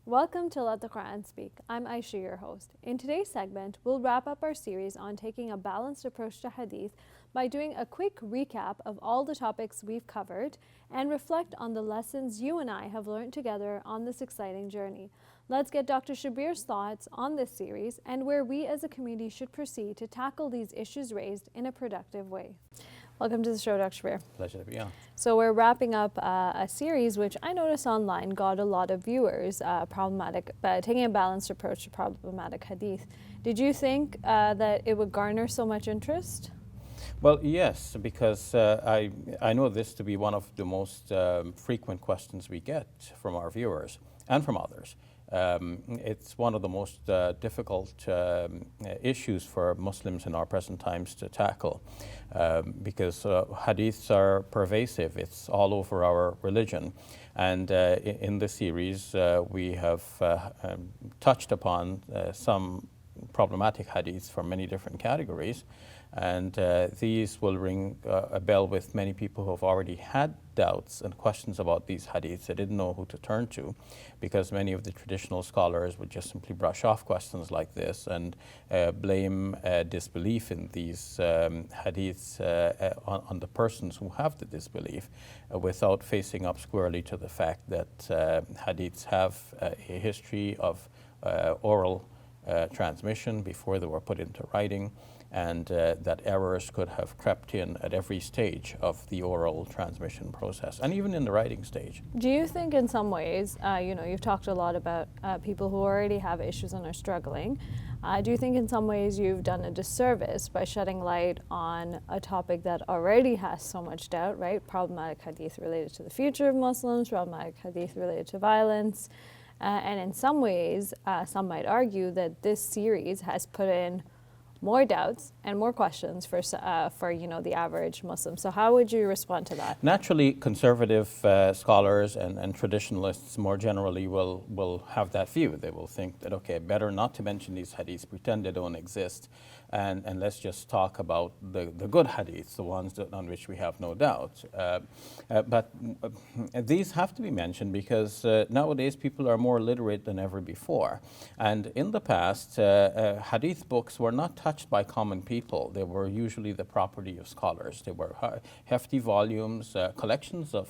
Welcome to Let the Quran Speak. I'm Aisha, your host. In today's segment, we'll wrap up our series on taking a balanced approach to Hadith by doing a quick recap of all the topics we've covered and reflect on the lessons you and I have learned together on this exciting journey. Let's get Dr. Shabir's thoughts on this series and where we as a community should proceed to tackle these issues raised in a productive way. Welcome to the show, Dr. Shabir. Pleasure to be on. So we're wrapping up a series which I noticed online got a lot of viewers, taking a balanced approach to problematic hadith. Did you think that it would garner so much interest? Well, yes, because I know this to be one of the most frequent questions we get from our viewers and from others. It's one of the most difficult issues for Muslims in our present times to tackle because hadiths are pervasive. It's all over our religion. And in the series, we have touched upon some problematic hadiths from many different categories. And these will ring a bell with many people who have already had doubts and questions about these hadiths. They didn't know who to turn to because many of the traditional scholars would just simply brush off questions like this and blame disbelief in these hadiths on the persons who have the disbelief without facing up squarely to the fact that hadiths have a history of oral transmission before they were put into writing, and that errors could have crept in at every stage of the oral transmission process, and even in the writing stage. Do you think in some ways, you've talked a lot about people who already have issues and are struggling. Do you think in some ways you've done a disservice by shedding light on a topic that already has so much doubt, right? Problematic hadith related to the future of Muslims, problematic hadith related to violence. And in some ways, some might argue that this series has put in more doubts and more questions for the average Muslim. So how would you respond to that? Naturally, conservative scholars and traditionalists more generally will have that view. They will think that, okay, better not to mention these hadiths, pretend they don't exist, and let's just talk about the good hadiths, the ones on which we have no doubt. But these have to be mentioned because nowadays people are more literate than ever before. And in the past, hadith books were not touched by common people. They were usually the property of scholars. They were hefty volumes, collections of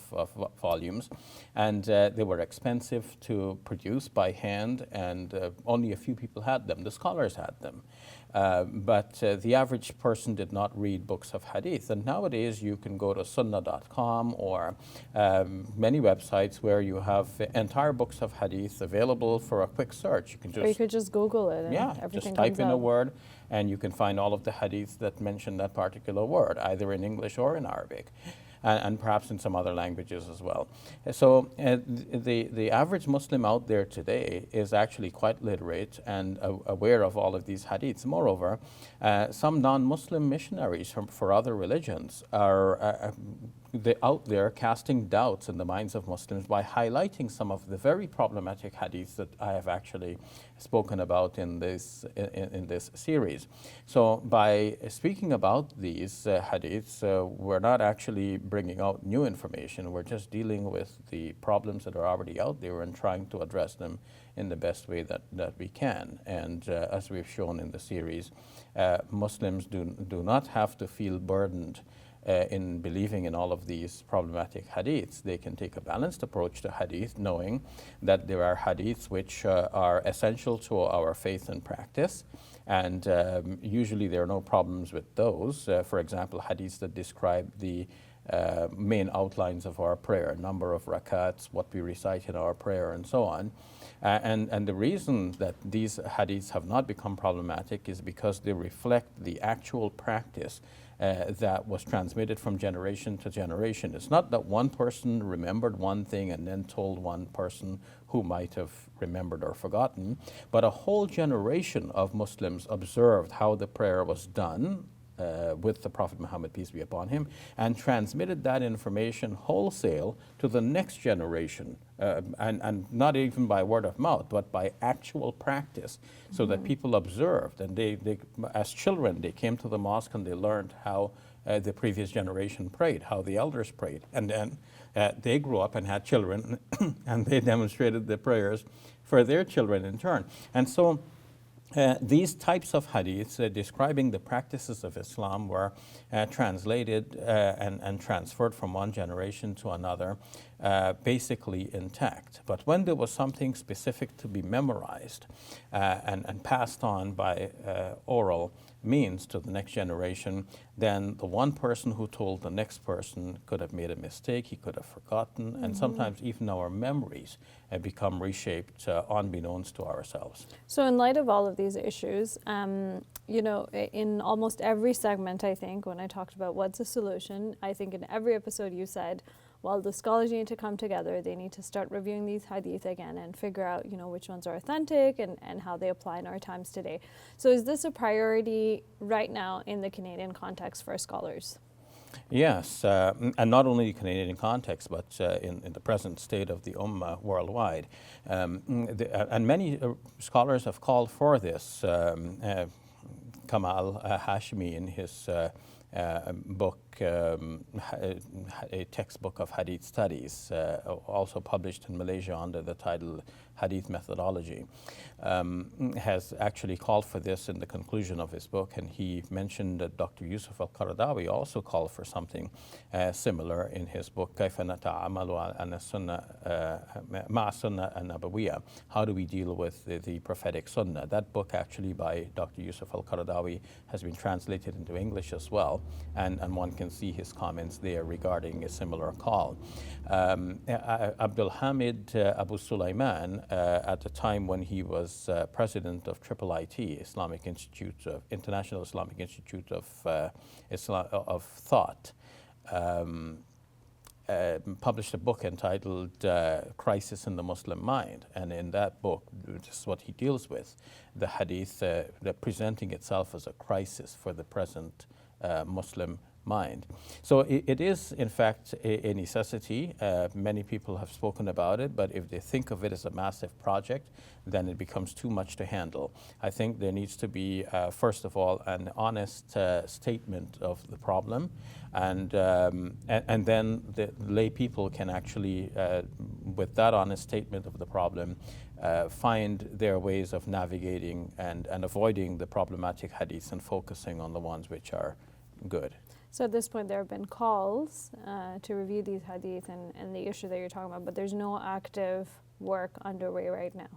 volumes, and they were expensive to produce by hand, and only a few people had them. The scholars had them. But the average person did not read books of hadith. And nowadays you can go to sunnah.com or many websites where you have entire books of hadith available for a quick search. You could just Google it and everything just type in up. a word and you can find all of the hadiths that mention that particular word, either in English or in Arabic. And perhaps in some other languages as well. So the average Muslim out there today is actually quite literate and aware of all of these hadiths. Moreover, some non-Muslim missionaries for other religions are out there casting doubts in the minds of Muslims by highlighting some of the very problematic hadiths that I have actually spoken about in this series. So by speaking about these hadiths, we're not actually bringing out new information. We're just dealing with the problems that are already out there and trying to address them in the best way that we can. And as we've shown in the series, Muslims do not have to feel burdened in believing in all of these problematic hadiths. They can take a balanced approach to hadith, knowing that there are hadiths which are essential to our faith and practice, and usually there are no problems with those. For example, hadiths that describe the main outlines of our prayer, number of rakats, what we recite in our prayer, and so on. And the reason that these hadiths have not become problematic is because they reflect the actual practice that was transmitted from generation to generation. It's not that one person remembered one thing and then told one person who might have remembered or forgotten, but a whole generation of Muslims observed how the prayer was done with the Prophet Muhammad, peace be upon him, and transmitted that information wholesale to the next generation, and not even by word of mouth, but by actual practice, so that people observed. And they, as children, they came to the mosque and they learned how the previous generation prayed, how the elders prayed. And then they grew up and had children, and they demonstrated the prayers for their children in turn. And so these types of hadiths describing the practices of Islam were translated and transferred from one generation to another, basically intact. But when there was something specific to be memorized and passed on by oral means to the next generation, then the one person who told the next person could have made a mistake, he could have forgotten, and sometimes even our memories become reshaped unbeknownst to ourselves. So in light of all of these issues, you know, in almost every segment, I think, when I talked about what's the solution, I think in every episode you said, well, the scholars need to come together. They need to start reviewing these hadith again and figure out, you know, which ones are authentic and how they apply in our times today. So is this a priority right now in the Canadian context for scholars? Yes, and not only Canadian context, but in the present state of the Ummah worldwide. And many scholars have called for this. Kamal Hashmi, in his book, a textbook of Hadith studies, also published in Malaysia under the title Hadith Methodology, has actually called for this in the conclusion of his book, and he mentioned that Dr. Yusuf al-Qaradawi also called for something similar in his book, كيف نتعامل مع السنة النبوية. How do we deal with the prophetic sunnah? That book actually by Dr. Yusuf al-Qaradawi has been translated into English as well, and one can see his comments there regarding a similar call. Abdul Hamid Abu Sulaiman, at the time when he was president of IIIT, International Islamic Institute of Thought, published a book entitled Crisis in the Muslim Mind. And in that book, this is what he deals with, the hadith presenting itself as a crisis for the present Muslim mind. So it is, in fact, a necessity. Many people have spoken about it, but if they think of it as a massive project, then it becomes too much to handle. I think there needs to be, first of all, an honest statement of the problem, and then the lay people can actually, with that honest statement of the problem, find their ways of navigating and avoiding the problematic hadiths and focusing on the ones which are good. So at this point, there have been calls to review these hadith and the issue that you're talking about, but there's no active work underway right now.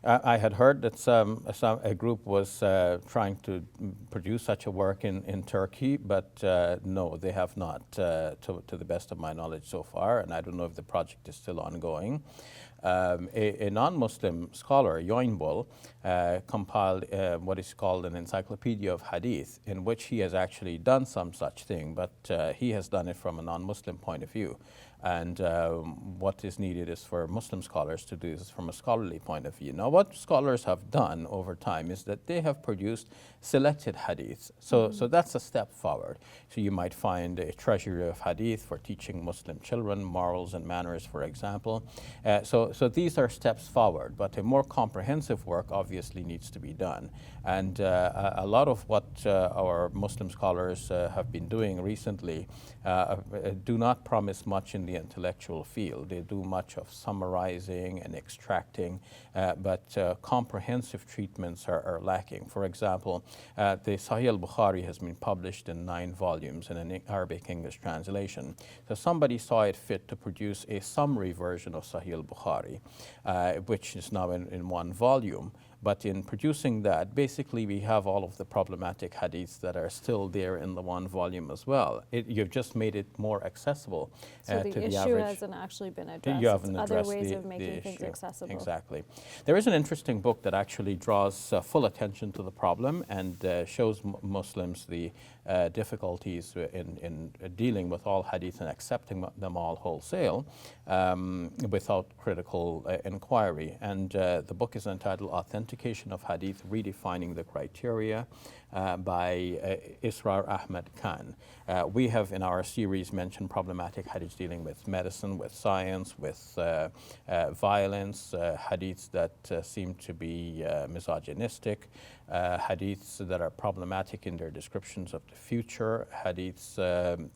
I had heard that a group was trying to produce such a work in Turkey, but no, they have not, to the best of my knowledge so far, and I don't know if the project is still ongoing. A non-Muslim scholar, Yoinbul, compiled what is called an encyclopedia of hadith, in which he has actually done some such thing, but he has done it from a non-Muslim point of view. And what is needed is for Muslim scholars to do this from a scholarly point of view. Now, what scholars have done over time is that they have produced selected hadiths. So that's a step forward. So you might find a treasury of hadith for teaching Muslim children morals and manners, for example. So these are steps forward, but a more comprehensive work obviously needs to be done. And a lot of what our Muslim scholars have been doing recently do not promise much in the intellectual field. They do much of summarizing and extracting, but comprehensive treatments are lacking. For example, the Sahih al-Bukhari has been published in 9 volumes in an Arabic-English translation. So somebody saw it fit to produce a summary version of Sahih al-Bukhari, which is now in 1 volume. But in producing that, basically we have all of the problematic hadiths that are still there in the 1 volume as well. You've just made it more accessible to the average. So the issue hasn't actually been addressed. You haven't it's addressed other ways the, of making the things issue. accessible. Exactly. There is an interesting book that actually draws full attention to the problem and shows Muslims the difficulties in dealing with all hadith and accepting them all wholesale without critical inquiry. And the book is entitled Authentication of Hadith, Redefining the Criteria. by Israr Ahmed Khan. We have in our series mentioned problematic hadiths dealing with medicine, with science, with violence, hadiths that seem to be misogynistic, hadiths that are problematic in their descriptions of the future, hadiths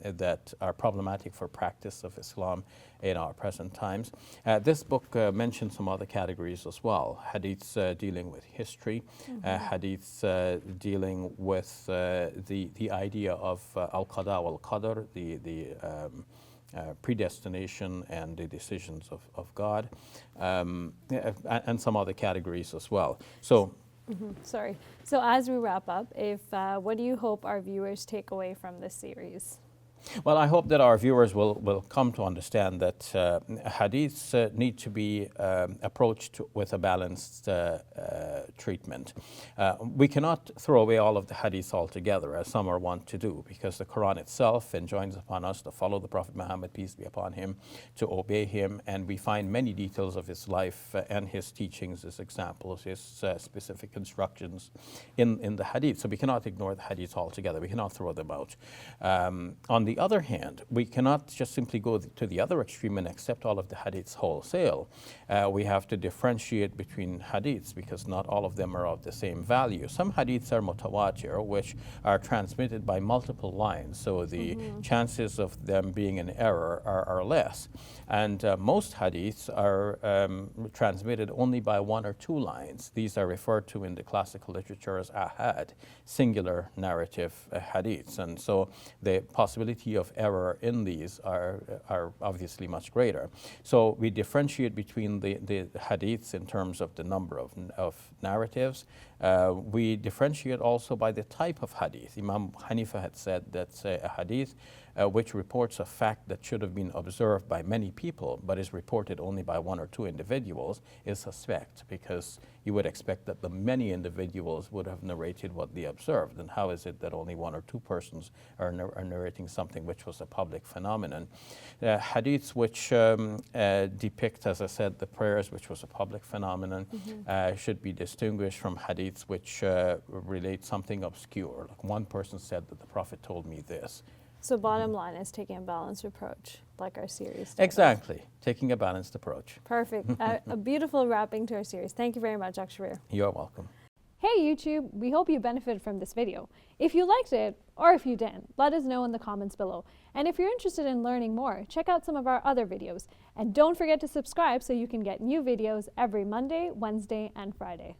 that are problematic for practice of Islam in our present times. This book mentions some other categories as well. Hadiths dealing with history, hadiths dealing with the idea of al-qada wal-qadr, the predestination and the decisions of God, and some other categories as well. So. Sorry. So as we wrap up, what do you hope our viewers take away from this series? Well, I hope that our viewers will come to understand that hadiths need to be approached with a balanced treatment. We cannot throw away all of the hadiths altogether, as some are wont to do, because the Quran itself enjoins upon us to follow the Prophet Muhammad, peace be upon him, to obey him, and we find many details of his life and his teachings as examples, his specific instructions in the hadith. So we cannot ignore the hadiths altogether. We cannot throw them out. On the other hand, we cannot just simply go to the other extreme and accept all of the hadiths wholesale. We have to differentiate between hadiths because not all of them are of the same value. Some hadiths are mutawatir, which are transmitted by multiple lines, so the chances of them being an error are less. And most hadiths are transmitted only by one or two lines. These are referred to in the classical literature as ahad, singular narrative hadiths. And so the possibility of error in these are obviously much greater. So we differentiate between the hadiths in terms of the number of narratives. We differentiate also by the type of hadith. Imam Hanifa had said that a hadith which reports a fact that should have been observed by many people but is reported only by one or two individuals is suspect, because you would expect that the many individuals would have narrated what they observed. And how is it that only one or two persons are narrating something which was a public phenomenon? Hadiths which depict, as I said, the prayers, which was a public phenomenon, should be distinguished from hadiths which relate something obscure. Like one person said that the Prophet told me this. So bottom line is taking a balanced approach, like our series. Exactly, taking a balanced approach. Perfect. A beautiful wrapping to our series. Thank you very much, Dr. Shabir. You're welcome. Hey YouTube, we hope you benefited from this video. If you liked it, or if you didn't, let us know in the comments below. And if you're interested in learning more, check out some of our other videos. And don't forget to subscribe so you can get new videos every Monday, Wednesday, and Friday.